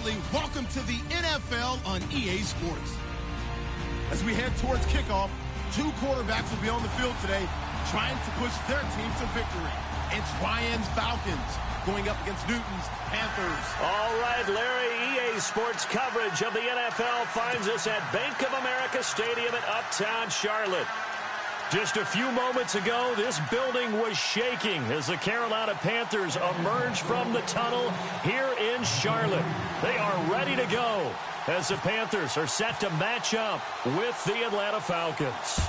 Absolutely. Welcome to the NFL on EA Sports. As we head towards kickoff, two quarterbacks will be on the field today trying to push their team to victory. It's Ryan's Falcons going up against Newton's Panthers. All right, Larry, EA Sports coverage of the NFL finds us at Bank of America Stadium in Uptown Charlotte. Just a few moments ago, this building was shaking as the Carolina Panthers emerged from the tunnel here in Charlotte. They are ready to go as the Panthers are set to match up with the Atlanta Falcons.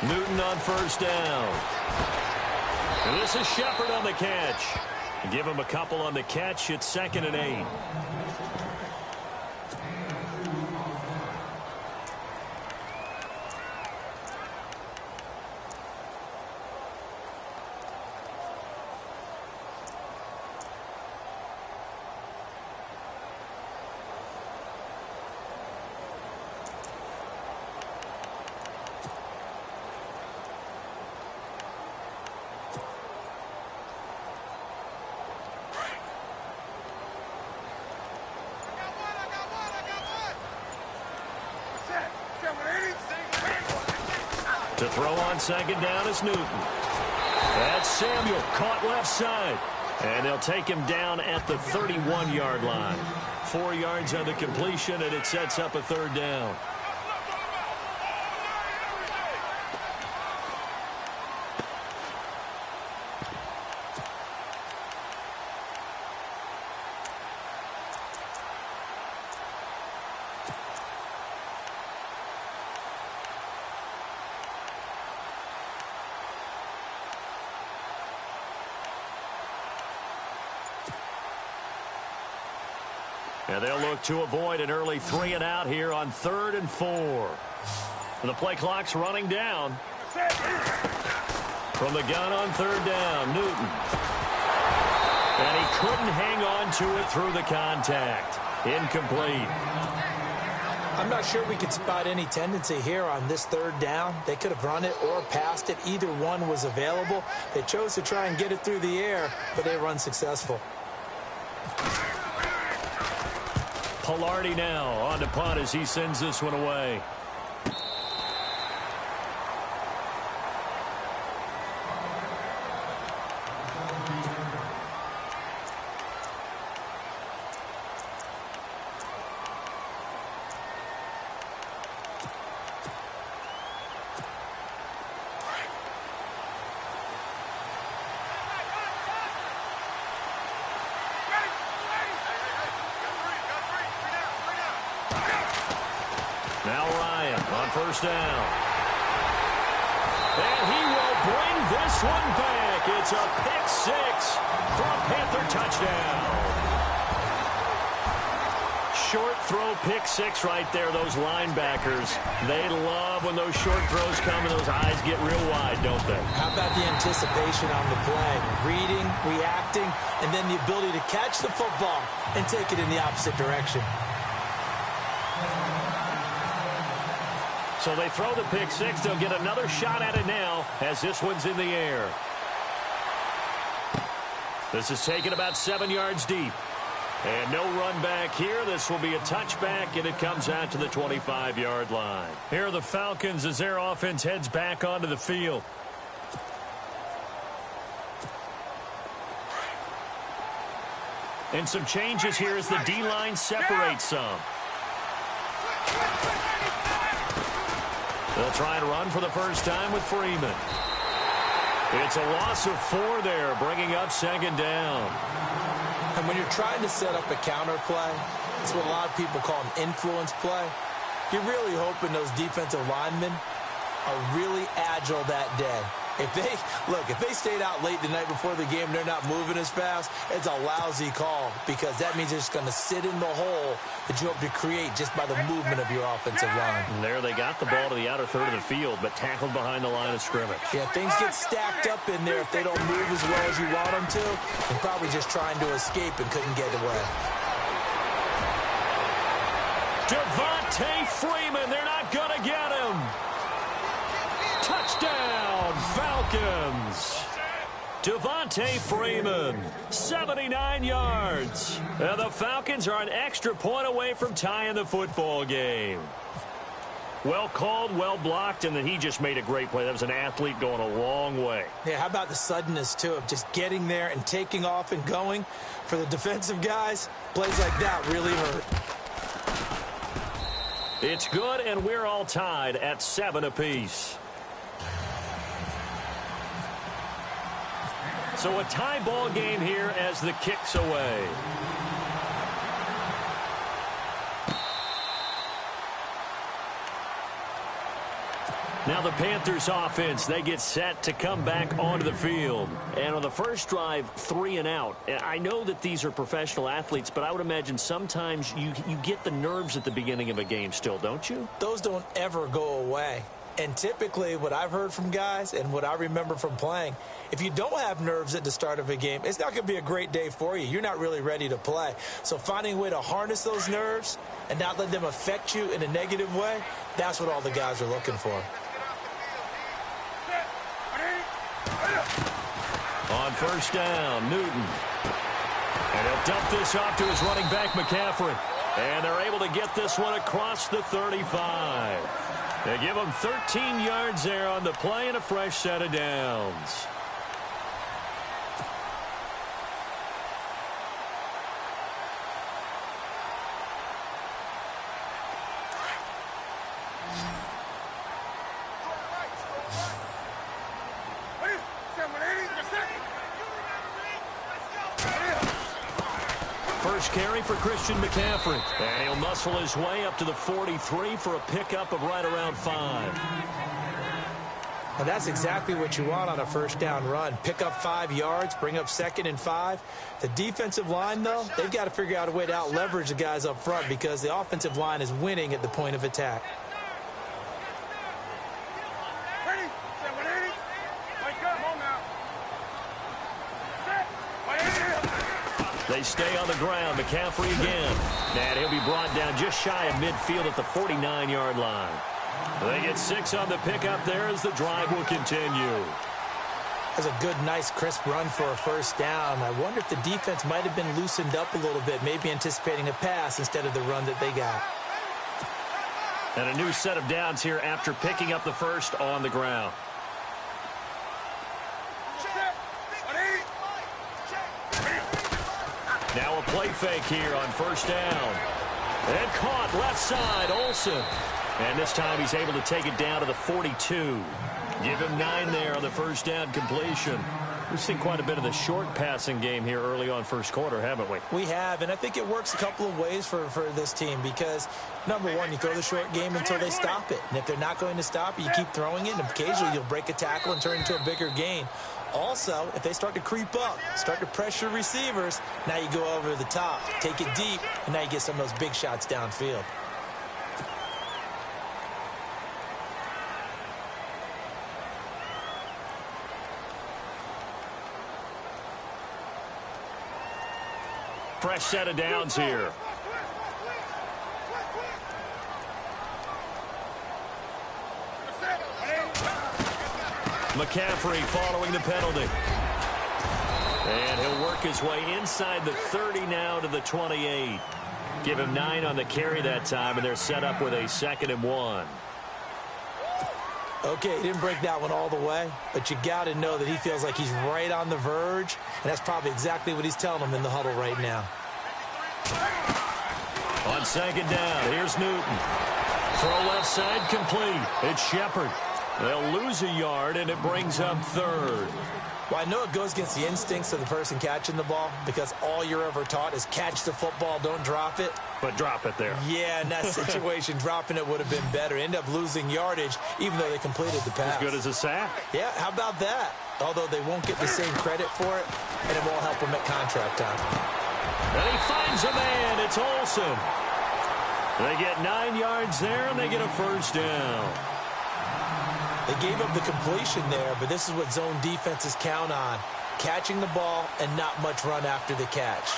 Newton on first down. And this is Shepard on the catch. Give him a couple on the catch. It's 2nd and 8. To throw on 2nd down is Newton. That's Samuel, caught left side. And they'll take him down at the 31-yard line. 4 yards on the completion, and it sets up a 3rd down. And they'll look to avoid an early 3 and out here on 3rd and 4. The play clock's running down. From the gun on 3rd down, Newton. And he couldn't hang on to it through the contact. Incomplete. I'm not sure we could spot any tendency here on this 3rd down. They could have run it or passed it. Either one was available. They chose to try and get it through the air, but they were unsuccessful. Pilardi now on to punt as he sends this one away. Now Ryan on first down. And he will bring this one back. It's a pick 6 for a Panther touchdown. Short throw pick 6 right there. Those linebackers, they love when those short throws come and those eyes get real wide, don't they? How about the anticipation on the play? Reading, reacting, and then the ability to catch the football and take it in the opposite direction. So they throw the pick 6. They'll get another shot at it now as this one's in the air. This is taken about 7 yards deep. And no run back here. This will be a touchback, and it comes out to the 25-yard line. Here are the Falcons as their offense heads back onto the field. And some changes here as the D-line separates some. They'll try and run for the first time with Freeman. It's a loss of 4 there, bringing up second down. And when you're trying to set up a counter play, it's what a lot of people call an influence play. You're really hoping those defensive linemen are really agile that day. If they stayed out late the night before the game, they're not moving as fast, it's a lousy call because that means they're just going to sit in the hole that you hope to create just by the movement of your offensive line. And there they got the ball to the outer third of the field, but tackled behind the line of scrimmage. Yeah, things get stacked up in there if they don't move as well as you want them to. And probably just trying to escape and couldn't get away. Devontae Freeman, they're not going to get him. Touchdown, Falcons. Devontae Freeman, 79 yards. And the Falcons are an extra point away from tying the football game. Well called, well blocked, and then he just made a great play. That was an athlete going a long way. Yeah, how about the suddenness, too, of just getting there and taking off and going? For the defensive guys, plays like that really hurt. It's good, and we're all tied at 7 apiece. So a tie ball game here as the kick's away. Now the Panthers offense, they get set to come back onto the field. And on the first drive, 3 and out. I know that these are professional athletes, but I would imagine sometimes you get the nerves at the beginning of a game still, don't you? Those don't ever go away. And typically what I've heard from guys and what I remember from playing, if you don't have nerves at the start of a game, it's not going to be a great day for you. You're not really ready to play. So finding a way to harness those nerves and not let them affect you in a negative way, that's what all the guys are looking for. On first down, Newton. And he'll dump this off to his running back, McCaffrey. And they're able to get this one across the 35. They give him 13 yards there on the play and a fresh set of downs. First carry for Christian McCaffrey. And he'll muscle his way up to the 43 for a pickup of right around 5. And that's exactly what you want on a first down run. Pick up 5 yards, bring up 2nd and 5. The defensive line, though, they've got to figure out a way to out-leverage the guys up front because the offensive line is winning at the point of attack. They stay on the ground. McCaffrey again. And he'll be brought down just shy of midfield at the 49-yard line. They get 6 on the pickup there as the drive will continue. That's a good, nice, crisp run for a first down. I wonder if the defense might have been loosened up a little bit, maybe anticipating a pass instead of the run that they got. And a new set of downs here after picking up the first on the ground. Now a play fake here on first down. And caught left side, Olsen. And this time he's able to take it down to the 42. Give him 9 there on the first down completion. We've seen quite a bit of the short passing game here early on first quarter, haven't we? We have, and I think it works a couple of ways for this team because, number one, you throw the short game until they stop it. And if they're not going to stop it, you keep throwing it, and occasionally you'll break a tackle and turn into a bigger gain. Also, if they start to creep up, start to pressure receivers, now you go over the top, take it deep, and now you get some of those big shots downfield. Fresh set of downs here. McCaffrey following the penalty. And he'll work his way inside the 30 now to the 28. Give him 9 on the carry that time, and they're set up with a 2nd and 1. Okay, he didn't break that one all the way, but you got to know that he feels like he's right on the verge, and that's probably exactly what he's telling them in the huddle right now. On 2nd down, here's Newton. Throw left side complete. It's Shepard. They'll lose a yard, and it brings up third. Well, I know it goes against the instincts of the person catching the ball because all you're ever taught is catch the football, don't drop it. But drop it there. Yeah, in that situation, dropping it would have been better. End up losing yardage, even though they completed the pass. As good as a sack. Yeah, how about that? Although they won't get the same credit for it, and it won't help them at contract time. And he finds a man. It's Olsen. They get 9 yards there, and they get a first down. They gave up the completion there, but this is what zone defenses count on. Catching the ball and not much run after the catch.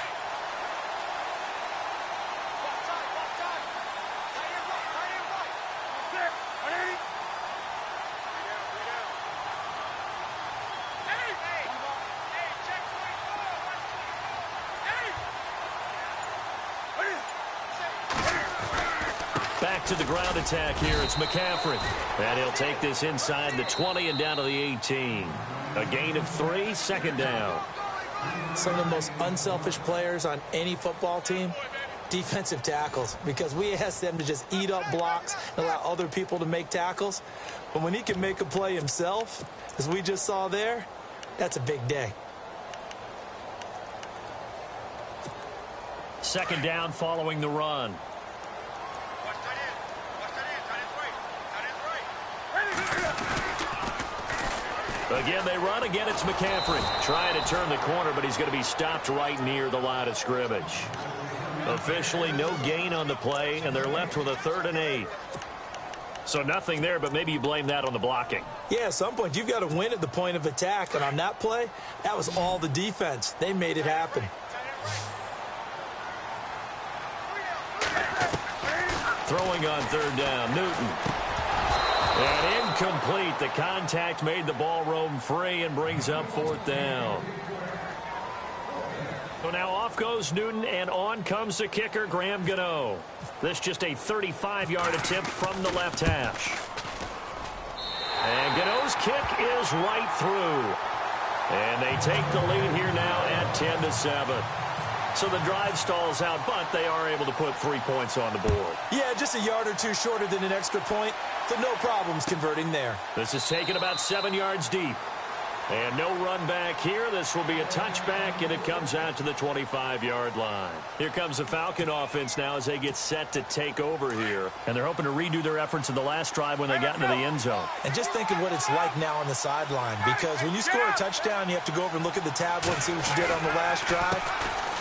Back to the ground attack here. It's McCaffrey. And he'll take this inside the 20 and down to the 18. A gain of 3, second down. Some of the most unselfish players on any football team, defensive tackles, because we ask them to just eat up blocks and allow other people to make tackles. But when he can make a play himself, as we just saw there, that's a big day. Second down following the run. Again, they run. Again, it's McCaffrey. Trying to turn the corner, but he's going to be stopped right near the line of scrimmage. Officially, no gain on the play, and they're left with a 3rd and 8. So nothing there, but maybe you blame that on the blocking. Yeah, at some point, you've got to win at the point of attack, and on that play, that was all the defense. They made it happen. Throwing on 3rd down, Newton. And incomplete. The contact made the ball roam free and brings up 4th down. So now off goes Newton, and on comes the kicker, Graham Gano. This just a 35-yard attempt from the left hash. And Gano's kick is right through. And they take the lead here now at 10-7. So the drive stalls out, but they are able to put 3 points on the board. Yeah, just a yard or two shorter than an extra point, so no problems converting there. This is taken about 7 yards deep. And no run back here. This will be a touchback, and it comes out to the 25-yard line. Here comes the Falcon offense now as they get set to take over here. And they're hoping to redo their efforts in the last drive when they got into the end zone. And just think of what it's like now on the sideline, because when you score a touchdown, you have to go over and look at the tablet and see what you did on the last drive.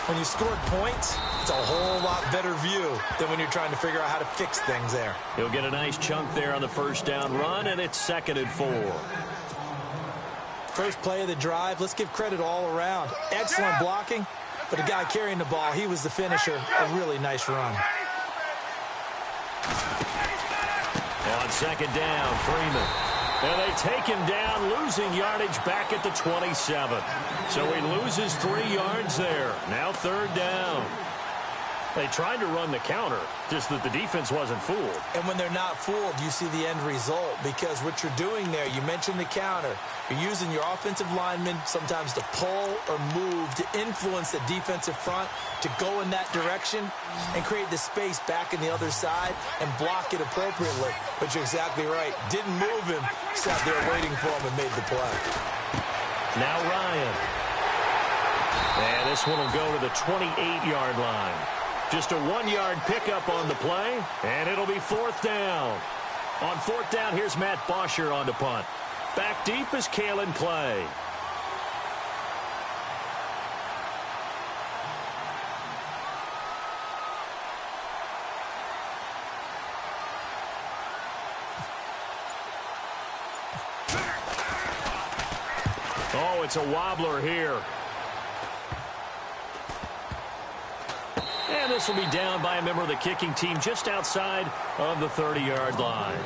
When you scored points, it's a whole lot better view than when you're trying to figure out how to fix things there. He'll get a nice chunk there on the first down run, and it's 2nd and 4. First play of the drive, let's give credit all around. Excellent blocking, but the guy carrying the ball, he was the finisher. A really nice run. On 2nd down, Freeman. And they take him down, losing yardage back at the 27. So he loses 3 yards there. Now 3rd down. They tried to run the counter, just that the defense wasn't fooled. And when they're not fooled, you see the end result, because what you're doing there, you mentioned the counter. You're using your offensive linemen sometimes to pull or move to influence the defensive front to go in that direction and create the space back in the other side and block it appropriately. But you're exactly right. Didn't move him, sat there waiting for him and made the play. Now Ryan. And this one will go to the 28-yard line. Just a 1-yard pickup on the play, and it'll be 4th down. On 4th down, here's Matt Bosher on the punt. Back deep is Kalen Clay. Oh, it's a wobbler here. And this will be down by a member of the kicking team just outside of the 30-yard line.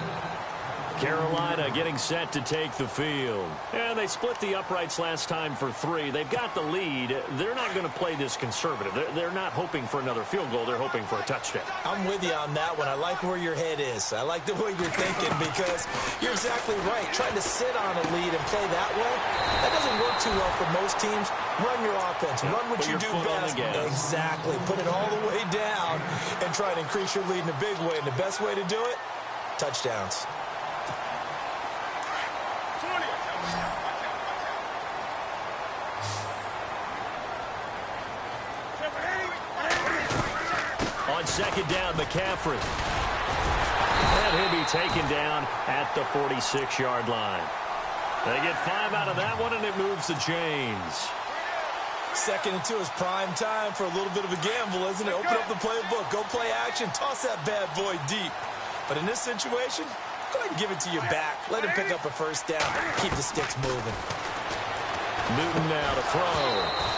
Carolina getting set to take the field. And they split the uprights last time for 3. They've got the lead. They're not going to play this conservative. They're not hoping for another field goal. They're hoping for a touchdown. I'm with you on that one. I like where your head is. I like the way you're thinking, because you're exactly right. Trying to sit on a lead and play that way, that doesn't work too well for most teams. Run your offense. Run what you do best. Exactly. Put it all the way down and try to increase your lead in a big way. And the best way to do it, touchdowns. On second down, McCaffrey. And he'll be taken down at the 46-yard line. They get 5 out of that one, and it moves the chains. 2nd and 2 is prime time for a little bit of a gamble, isn't it? Open up the playbook, go play action, toss that bad boy deep. But in this situation, go ahead and give it to your back. Let him pick up a first down. Keep the sticks moving. Newton now to throw.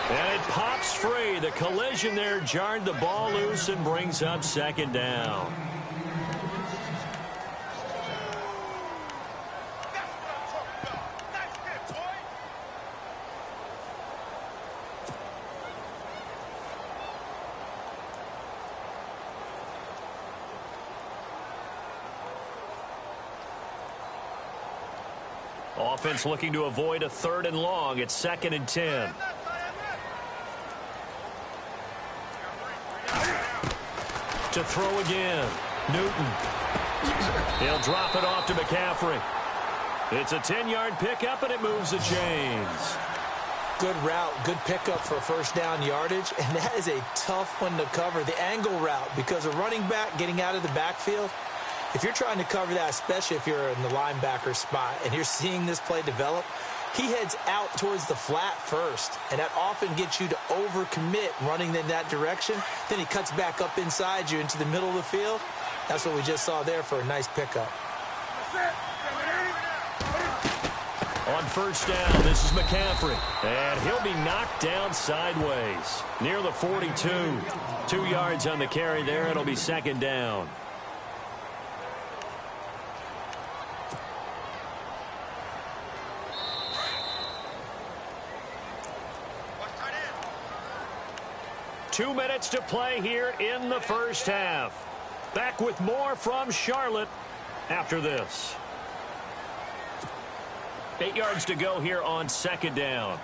And it pops free. The collision there jarred the ball loose and brings up 2nd down. Offense looking to avoid a 3rd and long. It's 2nd and 10. To throw again. Newton. He'll drop it off to McCaffrey. It's a 10-yard pickup, and it moves the chains. Good route, good pickup for first down yardage, and that is a tough one to cover. The angle route, because a running back getting out of the backfield, if you're trying to cover that, especially if you're in the linebacker spot and you're seeing this play develop, he heads out towards the flat first, and that often gets you to overcommit running in that direction. Then he cuts back up inside you into the middle of the field. That's what we just saw there for a nice pickup. On first down, this is McCaffrey, and he'll be knocked down sideways near the 42. 2 yards on the carry there. It'll be 2nd down. Two minutes to play here in the first half. Back with more from Charlotte after this. 8 yards to go here on 2nd down.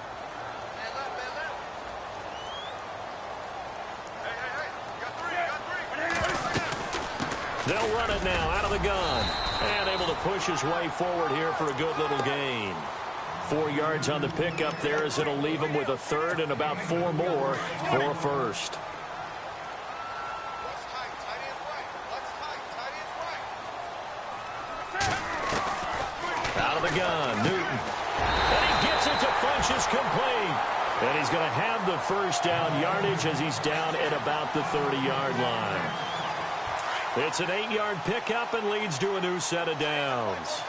They'll run it now out of the gun. And able to push his way forward here for a good little gain. 4 yards on the pickup there as it'll leave him with a 3rd and about 4 more for a first. Out of the gun, Newton. And he gets it to Funchess complete. And he's going to have the first down yardage as he's down at about the 30-yard line. It's an 8-yard pickup and leads to a new set of downs.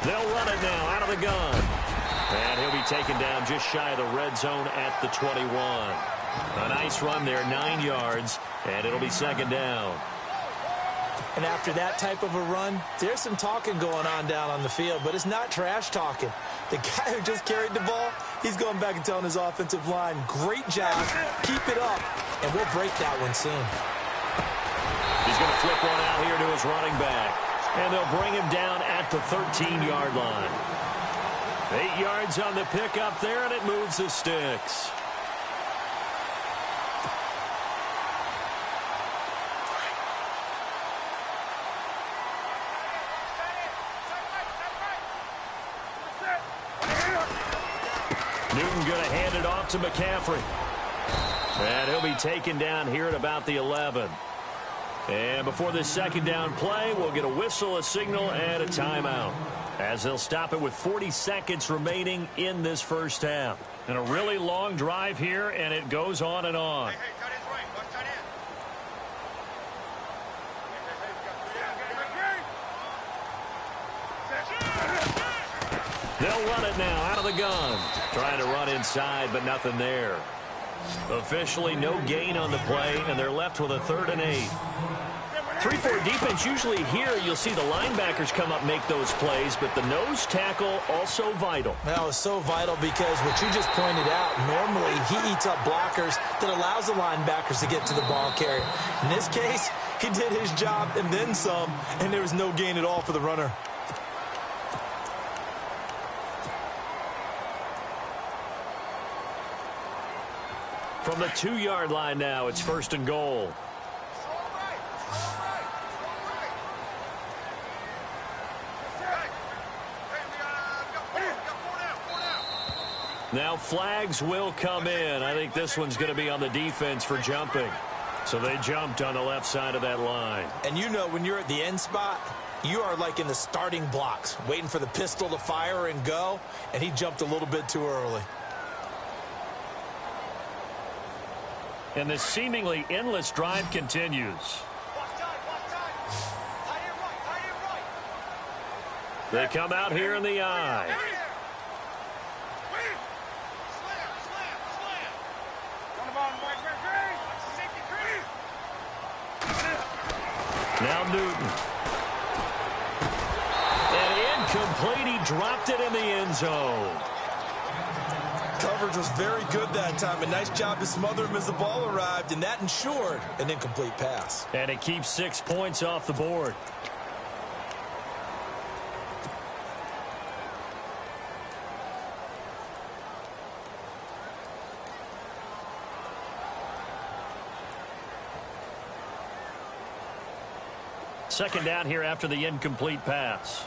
They'll run it now out of the gun. And he'll be taken down just shy of the red zone at the 21. A nice run there, 9 yards, and it'll be 2nd down. And after that type of a run, there's some talking going on down on the field, but it's not trash talking. The guy who just carried the ball, he's going back and telling his offensive line, great job, keep it up, and we'll break that one soon. He's going to flip one out here to his running back. And they'll bring him down at the 13-yard line. 8 yards on the pickup there, and it moves the sticks. Newton going to hand it off to McCaffrey. And he'll be taken down here at about the 11. And before this 2nd down play, we'll get a whistle, a signal, and a timeout, as they'll stop it with 40 seconds remaining in this first half. And a really long drive here, and it goes on and on. They'll run it now out of the gun. Trying to run inside, but nothing there. Officially no gain on the play, and they're left with a 3rd and 8. 3-4 defense, usually here you'll see the linebackers come up, make those plays, but the nose tackle also vital. That was so vital because what you just pointed out, normally he eats up blockers that allows the linebackers to get to the ball carrier. In this case, he did his job and then some, and there was no gain at all for the runner. From the 2-yard line now, it's 1st and goal. Now flags will come in. I think this one's going to be on the defense for jumping. So they jumped on the left side of that line. And you know when you're at the end spot, you are like in the starting blocks, waiting for the pistol to fire and go, and he jumped a little bit too early. And the seemingly endless drive continues. They come out here in the I. Now Newton. And incomplete. He dropped it in the end zone. Coverage was very good that time. A nice job to smother him as the ball arrived, and that ensured an incomplete pass. And it keeps 6 points off the board. Second down here after the incomplete pass.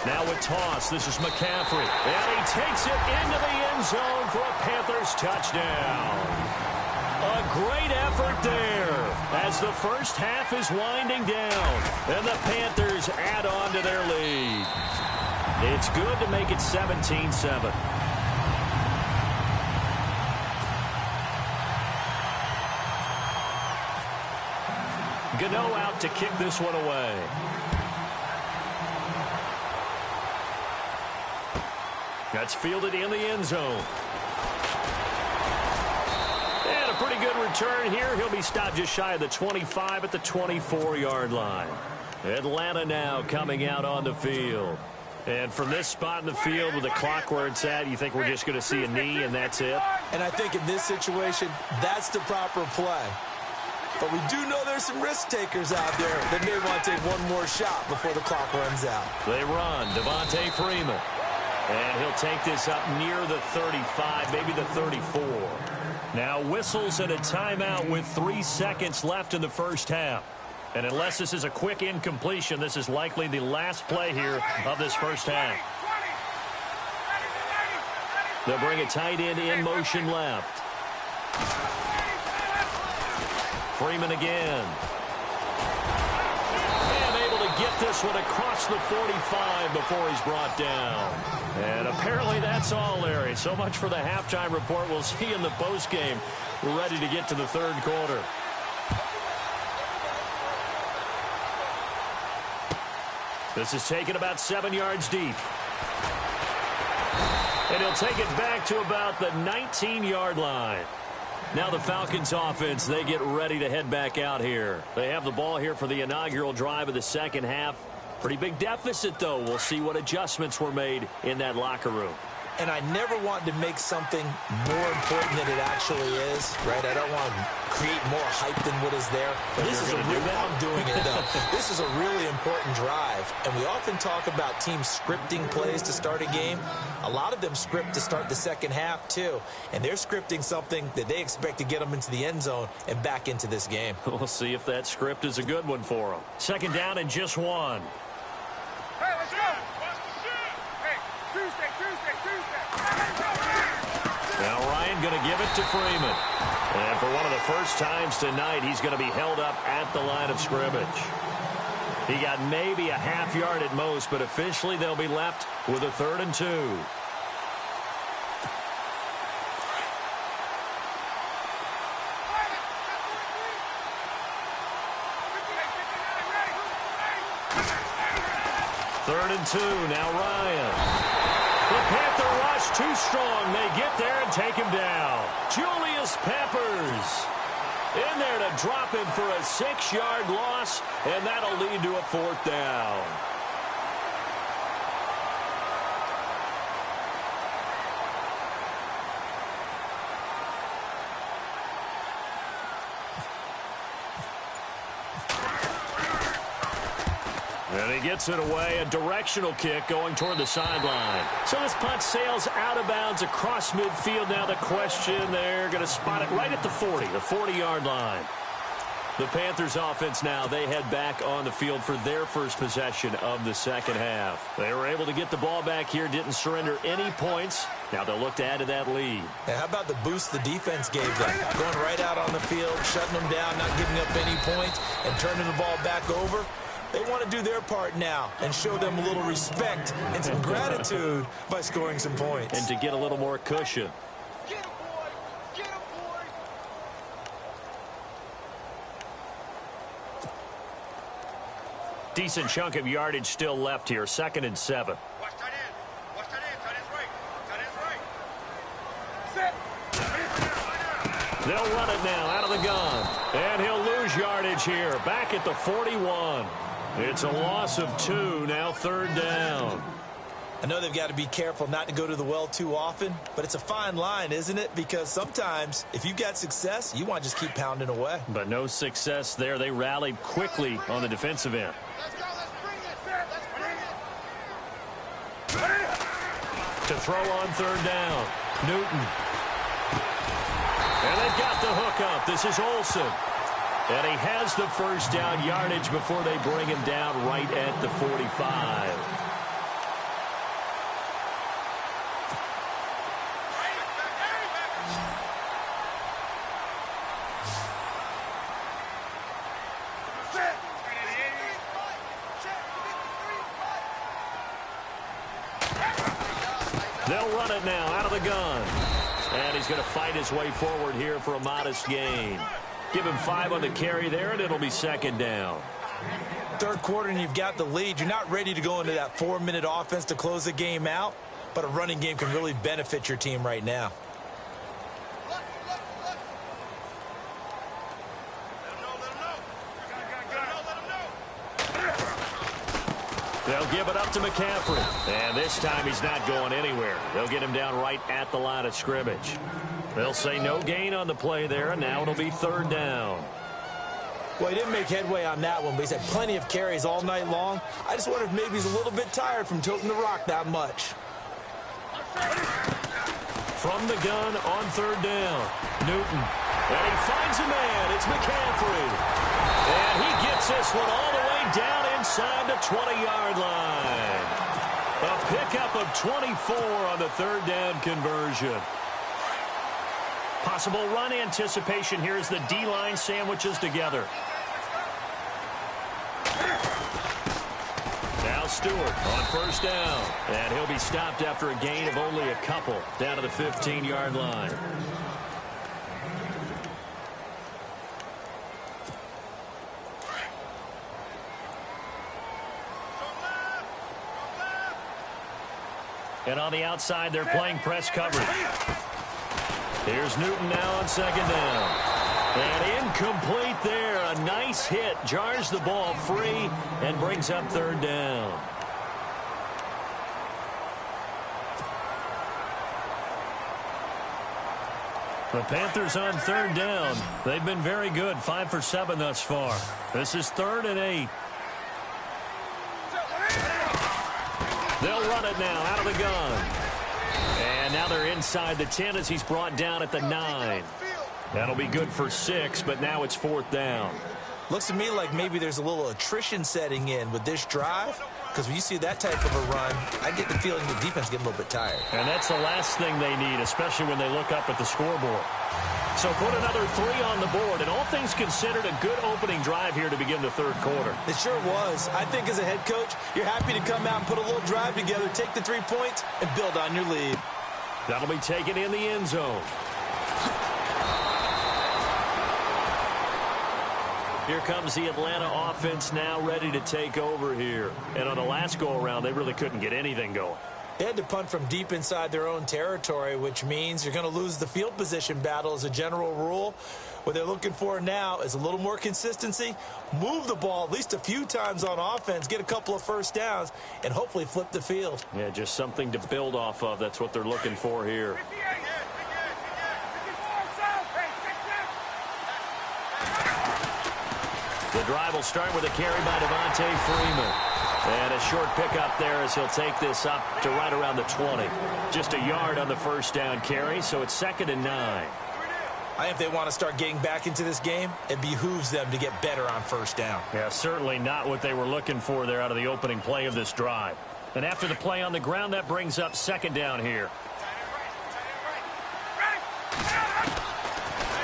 Now a toss. This is McCaffrey. And he takes it into the end zone for a Panthers touchdown. A great effort there as the first half is winding down. And the Panthers add on to their lead. It's good to make it 17-7. Gano out to kick this one away. That's fielded in the end zone. And a pretty good return here. He'll be stopped just shy of the 25 at the 24-yard line. Atlanta now coming out on the field. And from this spot in the field with the clock where it's at, you think we're just going to see a knee and that's it? And I think in this situation, that's the proper play. But we do know there's some risk takers out there that may want to take one more shot before the clock runs out. They run. Devontae Freeman. And he'll take this up near the 35, maybe the 34. Now whistles and a timeout with 3 seconds left in the first half. And unless this is a quick incompletion, this is likely the last play here of this first half. They'll bring a tight end in motion left. Freeman again. And able to get this one across the 45 before he's brought down. And apparently that's all, Larry. So much for the halftime report. We'll see in the postgame. We're ready to get to the third quarter. This is taken about 7 yards deep. And he'll take it back to about the 19-yard line. Now the Falcons offense, they get ready to head back out here. They have the ball here for the inaugural drive of the second half. Pretty big deficit, though. We'll see what adjustments were made in that locker room. And I never want to make something more important than it actually is, right? I don't want to create more hype than what is there. But this is a real, I'm doing it, though. This is a really important drive. And we often talk about teams scripting plays to start a game. A lot of them script to start the second half, too. And they're scripting something that they expect to get them into the end zone and back into this game. We'll see if that script is a good one for them. Second down and just one. Hey, let's go. Hey, Tuesday. Now Ryan going to give it to Freeman. And for one of the first times tonight, he's going to be held up at the line of scrimmage. He got maybe a half yard at most, but officially they'll be left with a 3rd and 2. Third and 2, now Ryan. The Panther rush too strong. They get there and take him down. Julius Peppers in there to drop him for a 6-yard loss, and that'll lead to a 4th down. And he gets it away, a directional kick going toward the sideline. So this punt sails out of bounds across midfield. Now the question, they're going to spot it right at the 40, the 40-yard line. The Panthers offense now, they head back on the field for their first possession of the second half. They were able to get the ball back here, didn't surrender any points. Now they'll look to add to that lead. Now, how about the boost the defense gave them? Going right out on the field, shutting them down, not giving up any points, and turning the ball back over. They want to do their part now and show them a little respect and some gratitude by scoring some points. And to get a little more cushion. Decent chunk of yardage still left here. 2nd and 7. Watch tight end. Watch tight end. Tight end's right. Tight end's right. Set. They'll run it now out of the gun. And he'll lose yardage here. Back at the 41. It's a loss of 2. Now 3rd down. I know they've got to be careful not to go to the well too often, but it's a fine line, isn't it? Because sometimes if you've got success, you want to just keep pounding away. But no success there. They rallied quickly on the defensive end. Let's go. Let's bring it. Let's bring it. To throw on 3rd down. Newton. And they've got the hook up. This is Olsen. And he has the first down yardage before they bring him down right at the 45. They'll run it now out of the gun. And he's going to fight his way forward here for a modest gain. Give him 5 on the carry there, and it'll be 2nd down. 3rd quarter, and you've got the lead. You're not ready to go into that 4-minute offense to close the game out, but a running game can really benefit your team right now. They'll give it up to McCaffrey. And this time he's not going anywhere. They'll get him down right at the line of scrimmage. They'll say no gain on the play there, and now it'll be 3rd down. Well, he didn't make headway on that one, but he's had plenty of carries all night long. I just wonder if maybe he's a little bit tired from toting the rock that much. From the gun on 3rd down. Newton. And he finds a man. It's McCaffrey. And he gets this one all the way down inside the 20-yard line. A pickup of 24 on the 3rd down conversion. Possible run anticipation here as the D-line sandwiches together. Now Stewart on 1st down. And he'll be stopped after a gain of only a couple down to the 15-yard line. And on the outside, they're playing press coverage. Here's Newton now on 2nd down. And incomplete there. A nice hit. Jars the ball free and brings up 3rd down. The Panthers on 3rd down. They've been very good. 5 for 7 thus far. This is 3rd and 8. They'll run it now out of the gun. And now they're inside the 10 as he's brought down at the 9. That'll be good for 6, but now it's 4th down. Looks to me like maybe there's a little attrition setting in with this drive, because when you see that type of a run, I get the feeling the defense getting a little bit tired. And that's the last thing they need, especially when they look up at the scoreboard. So put another 3 on the board, and all things considered, a good opening drive here to begin the 3rd quarter. It sure was. I think as a head coach, you're happy to come out and put a little drive together, take the 3 points, and build on your lead. That'll be taken in the end zone. Here comes the Atlanta offense now ready to take over here. And on the last go-around, they really couldn't get anything going. They had to punt from deep inside their own territory, which means you're going to lose the field position battle as a general rule. What they're looking for now is a little more consistency, move the ball at least a few times on offense, get a couple of first downs, and hopefully flip the field. Yeah, just something to build off of. That's what they're looking for here. The drive will start with a carry by Devontae Freeman. And a short pickup there as he'll take this up to right around the 20. Just a yard on the first down carry, so it's 2nd and 9. I think if they want to start getting back into this game, it behooves them to get better on first down. Yeah, certainly not what they were looking for there out of the opening play of this drive. And after the play on the ground, that brings up second down here.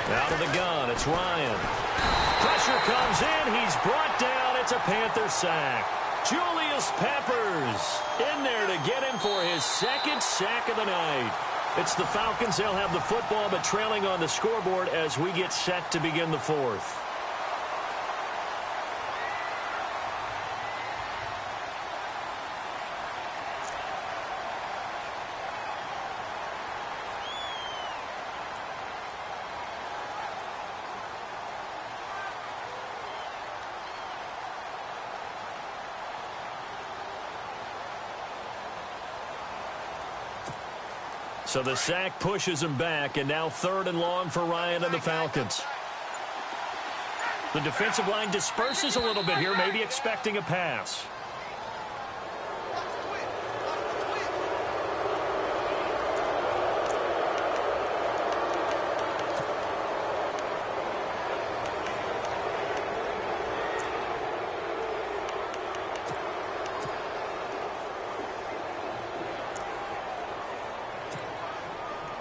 Out of the gun, it's Ryan. Pressure comes in. He's brought down. It's a Panther sack. Julius Peppers in there to get him for his second sack of the night. It's the Falcons. They'll have the football, but trailing on the scoreboard as we get set to begin the fourth. So the sack pushes him back, and now 3rd and long for Ryan and the Falcons. The defensive line disperses a little bit here, maybe expecting a pass.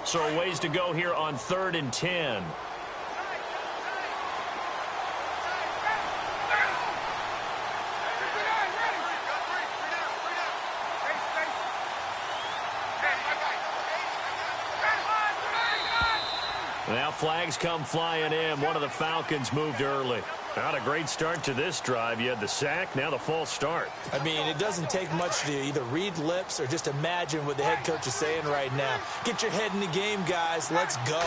So a ways to go here on 3rd and 10. Now flags come flying in. One of the Falcons moved early. Not a great start to this drive. You had the sack, now the false start. I mean, it doesn't take much to either read lips or just imagine what the head coach is saying right now. Get your head in the game, guys. Let's go.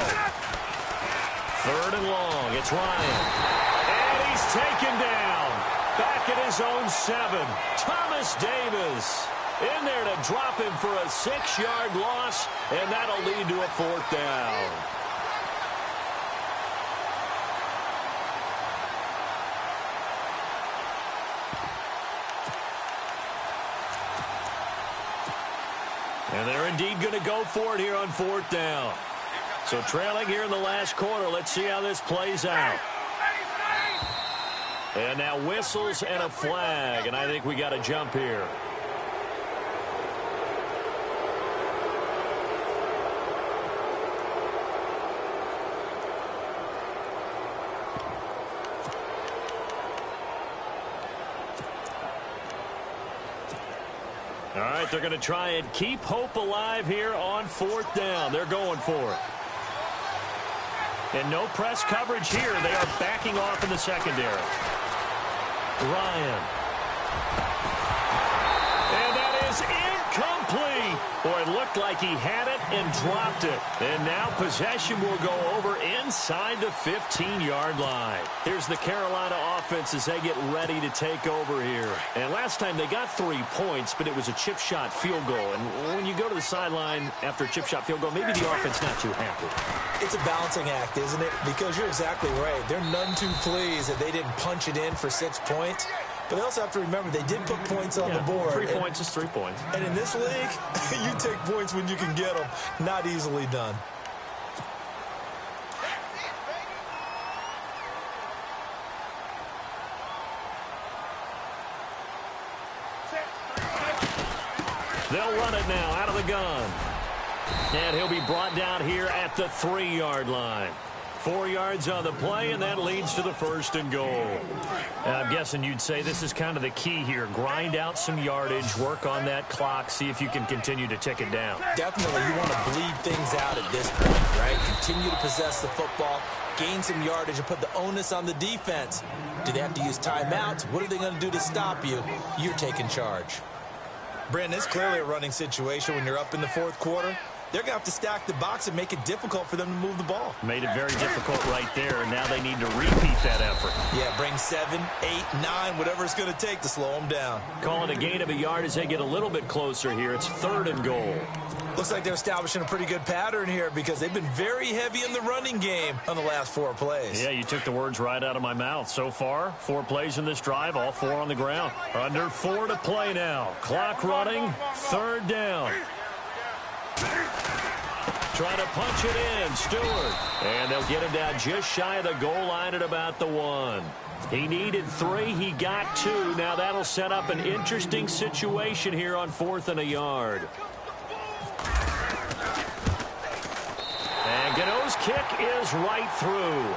3rd and long. It's Ryan. And he's taken down. Back at his own 7. Thomas Davis in there to drop him for a 6-yard loss, and that'll lead to a 4th down. And they're indeed going to go for it here on 4th down. So trailing here in the last quarter. Let's see how this plays out. And now whistles and a flag. And I think we got a jump here. All right, they're going to try and keep hope alive here on 4th down. They're going for it. And no press coverage here. They are backing off in the secondary. Ryan. And that is incomplete. Boy, it looked like he had it and dropped it. And now possession will go over inside the 15-yard line. Here's the Carolina offense as they get ready to take over here. And last time they got 3 points, but it was a chip shot field goal. And when you go to the sideline after a chip shot field goal, maybe the offense not too happy. It's a balancing act, isn't it? Because you're exactly right. They're none too pleased that they didn't punch it in for 6 points. But they also have to remember they did put points on the board. 3 points is 3 points. And in this league, you take points when you can get them. Not easily done. They'll run it now out of the gun. And he'll be brought down here at the 3-yard line. 4 yards on the play, and that leads to the 1st and goal. I'm guessing you'd say this is kind of the key here. Grind out some yardage, work on that clock, see if you can continue to tick it down. Definitely, you want to bleed things out at this point, right? Continue to possess the football, gain some yardage, and put the onus on the defense. Do they have to use timeouts? What are they going to do to stop you? You're taking charge. Brandon, it's clearly a running situation when you're up in the 4th quarter. They're going to have to stack the box and make it difficult for them to move the ball. Made it very difficult right there, and now they need to repeat that effort. Yeah, bring 7, 8, 9, whatever it's going to take to slow them down. Calling a gain of a yard as they get a little bit closer here. It's 3rd and goal. Looks like they're establishing a pretty good pattern here because they've been very heavy in the running game on the last 4 plays. Yeah, you took the words right out of my mouth. So far, 4 plays in this drive, all 4 on the ground. Under 4 to play now. Clock running, 3rd down. Trying to punch it in, Stewart. And they'll get him down just shy of the goal line at about the 1. He needed 3. He got 2. Now that'll set up an interesting situation here on 4th and a yard. And Gano's kick is right through.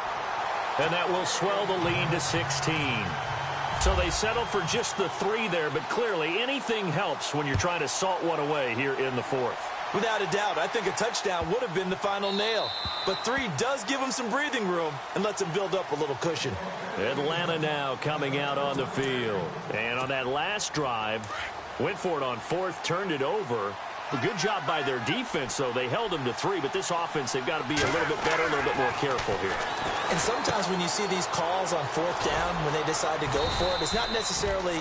And that will swell the lead to 16. So they settle for just the 3 there, but clearly anything helps when you're trying to salt one away here in the 4th. Without a doubt, I think a touchdown would have been the final nail. But 3 does give him some breathing room and lets him build up a little cushion. Atlanta now coming out on the field. And on that last drive, went for it on 4th, turned it over. A good job by their defense, though. They held them to 3, but this offense, they've got to be a little bit better, a little bit more careful here. And sometimes when you see these calls on 4th down, when they decide to go for it, it's not necessarily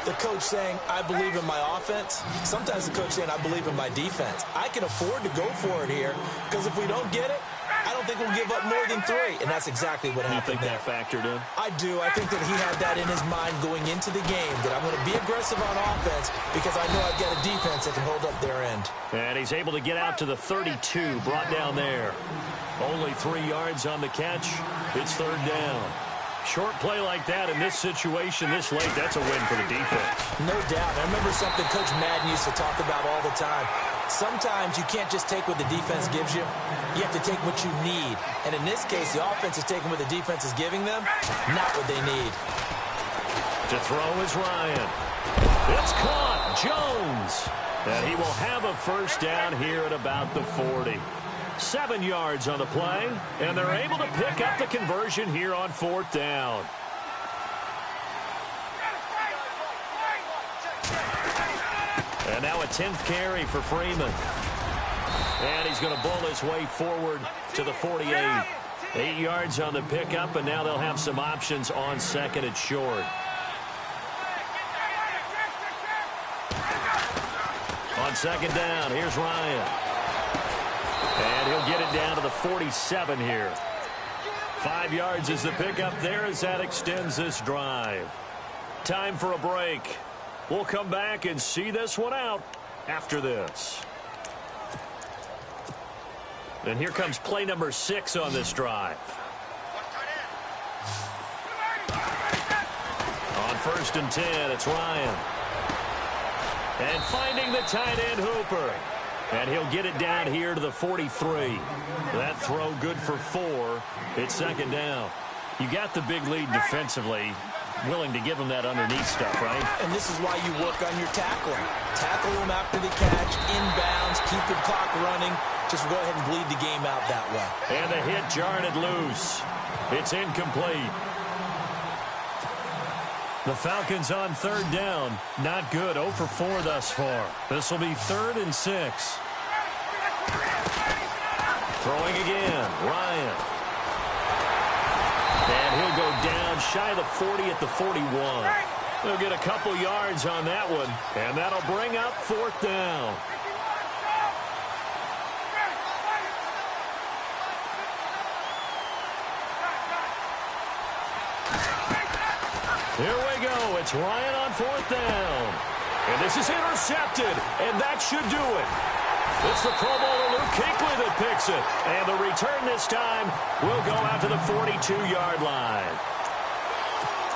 the coach saying, I believe in my offense. Sometimes the coach saying, I believe in my defense. I can afford to go for it here, because if we don't get it, I don't think we'll give up more than 3. And that's exactly what happened there. You think that factored in? I do. I think that he had that in his mind going into the game, that I'm going to be aggressive on offense because I know I've got a defense that can hold up their end. And he's able to get out to the 32, brought down there. Only 3 yards on the catch. It's 3rd down. Short play like that in this situation this late, that's a win for the defense. No doubt. I remember something Coach Madden used to talk about all the time. Sometimes you can't just take what the defense gives you. You have to take what you need. And in this case, the offense is taking what the defense is giving them, not what they need. To throw is Ryan. It's caught. Jones. And he will have a first down here at about the 40. 7 yards on the play, and they're able to pick up the conversion here on 4th down. And now a 10th carry for Freeman. And he's going to bull his way forward to the 48. 8 yards on the pickup, and now they'll have some options on 2nd and short. On 2nd down, here's Ryan. And he'll get it down to the 47 here. 5 yards is the pickup there as that extends this drive. Time for a break. We'll come back and see this one out after this. And here comes play number 6 on this drive. On 1st and 10, it's Ryan. And finding the tight end Hooper. And he'll get it down here to the 43. That throw good for 4. It's 2nd down. You got the big lead defensively. Willing to give him that underneath stuff, right? And this is why you work on your tackling. Tackle him after the catch, inbounds, keep the clock running. Just go ahead and bleed the game out that way. And the hit jarred it loose. It's incomplete. The Falcons on 3rd down. Not good. 0 for 4 thus far. This will be 3rd and 6. Throwing again. Ryan. And he'll go down shy of the 40 at the 41. They'll get a couple yards on that one. And that'll bring up 4th down. Here we go. It's Ryan on 4th down. And this is intercepted. And that should do it. It's the Pro Bowler Luke Kuechly that picks it. And the return this time will go out to the 42-yard line.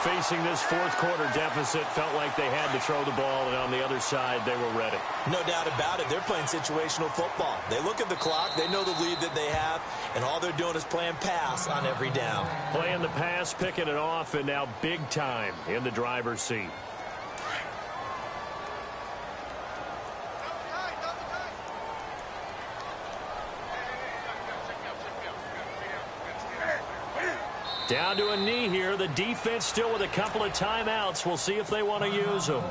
Facing this 4th quarter deficit, felt like they had to throw the ball, and on the other side, they were ready. No doubt about it. They're playing situational football. They look at the clock. They know the lead that they have, and all they're doing is playing pass on every down. Playing the pass, picking it off, and now big time in the driver's seat. Down to a knee here. The defense still with a couple of timeouts. We'll see if they want to use them.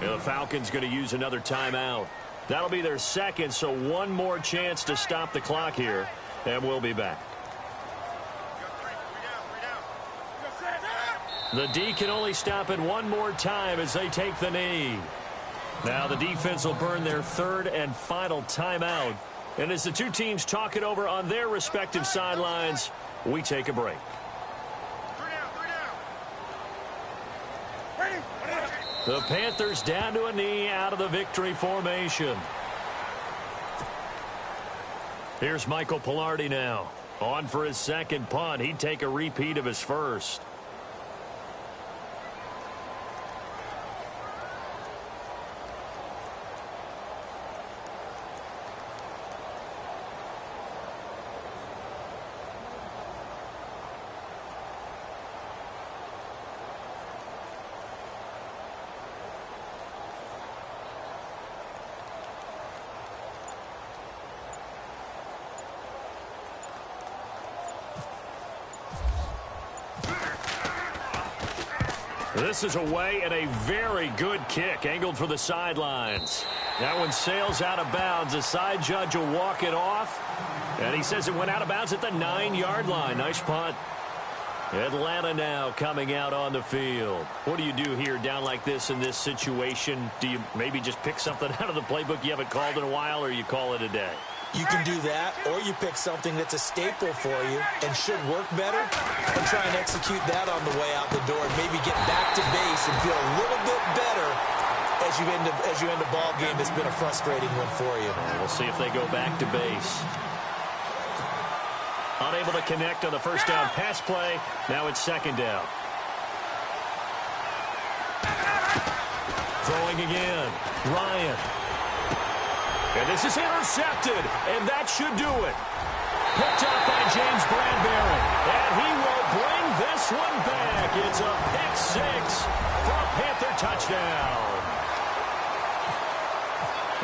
And the Falcons going to use another timeout. That'll be their 2nd, so one more chance to stop the clock here. And we'll be back. The D can only stop it one more time as they take the knee. Now the defense will burn their 3rd and final timeout. And as the two teams talk it over on their respective sidelines, we take a break. The Panthers down to a knee out of the victory formation. Here's Michael Pilardi now. On for his second punt. He'd take a repeat of his first. This is away and a very good kick angled for the sidelines. That one sails out of bounds. The side judge will walk it off. And he says it went out of bounds at the 9-yard line. Nice punt. Atlanta now coming out on the field. What do you do here down like this in this situation? Do you maybe just pick something out of the playbook you haven't called in a while, or you call it a day? You can do that, or you pick something that's a staple for you and should work better and try and execute that on the way out the door and maybe get back to base and feel a little bit better as you end a ball game that's been a frustrating one for you. We'll see if they go back to base. Unable to connect on the first down pass play. Now it's second down. Throwing again. Ryan. And this is intercepted, and that should do it. Picked up by James Bradbury, and he will bring this one back. It's a pick six for a Panther touchdown.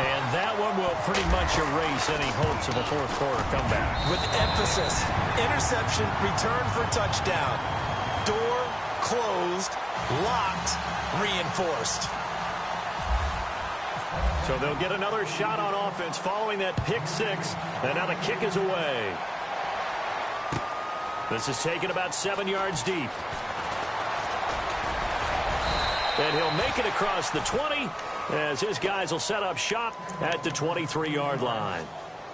And that one will pretty much erase any hopes of a fourth quarter comeback. With emphasis, interception, return for touchdown. Door closed, locked, reinforced. So they'll get another shot on offense following that pick six. And now the kick is away. This is taken about 7 yards deep. And he'll make it across the 20 as his guys will set up shop at the 23-yard line.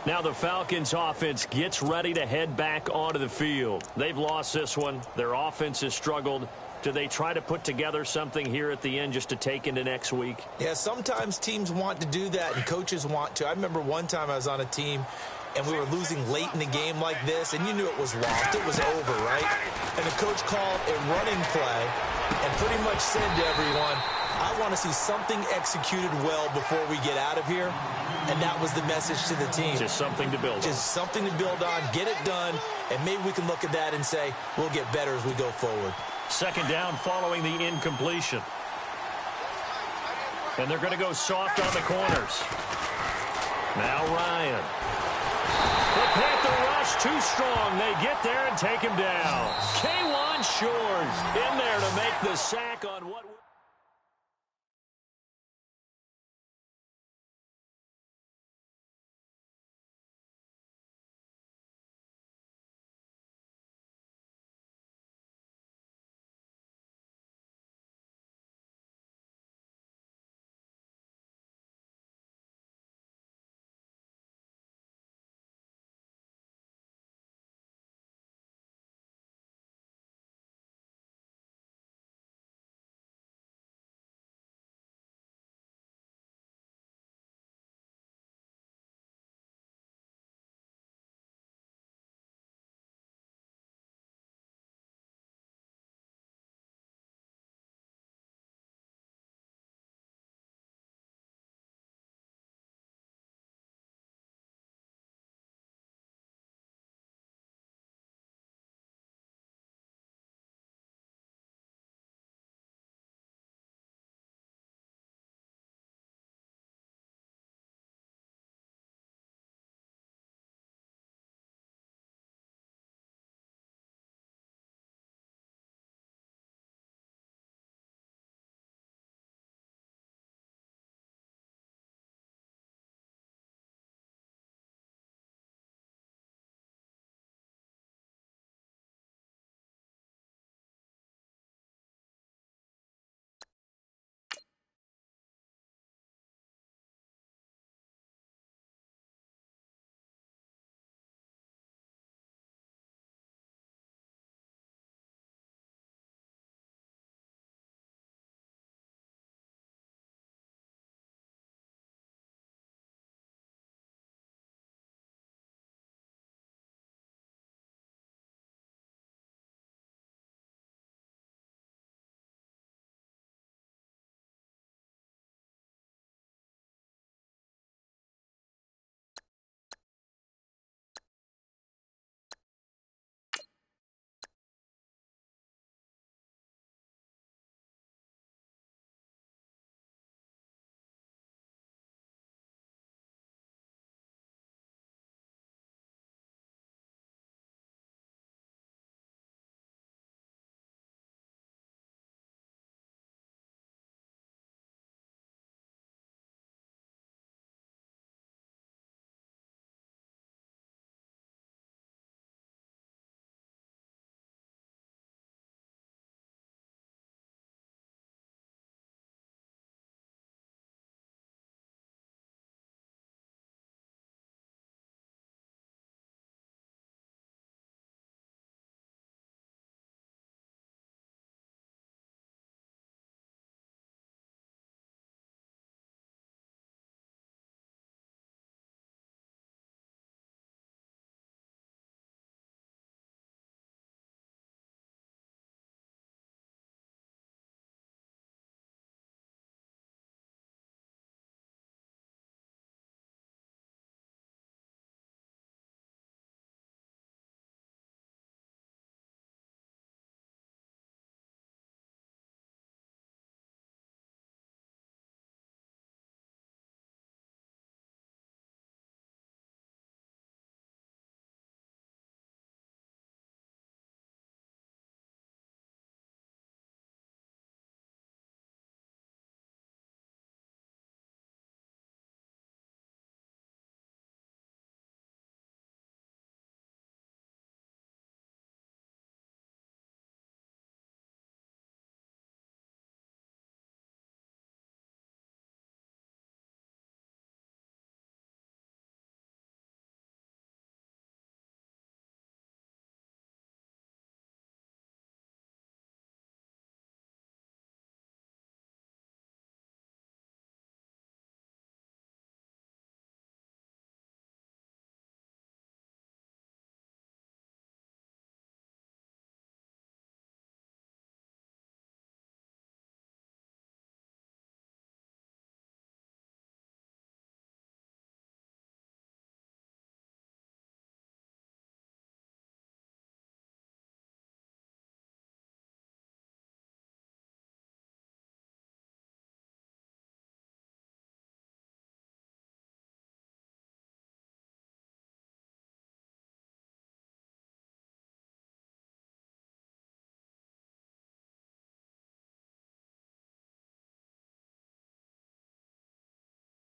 Now the Falcons offense gets ready to head back onto the field. They've lost this one. Their offense has struggled. Do they try to put together something here at the end just to take into next week? Yeah, sometimes teams want to do that and coaches want to. I remember one time I was on a team and we were losing late in the game like this, and you knew it was lost. It was over, right? And the coach called a running play and pretty much said to everyone, I want to see something executed well before we get out of here. And that was the message to the team. Just something to build on. Just something to build on, get it done, and maybe we can look at that and say, we'll get better as we go forward. Second down following the incompletion. And they're going to go soft on the corners. Now Ryan. The Panther rush too strong. They get there and take him down. K1 Shores in there to make the sack on what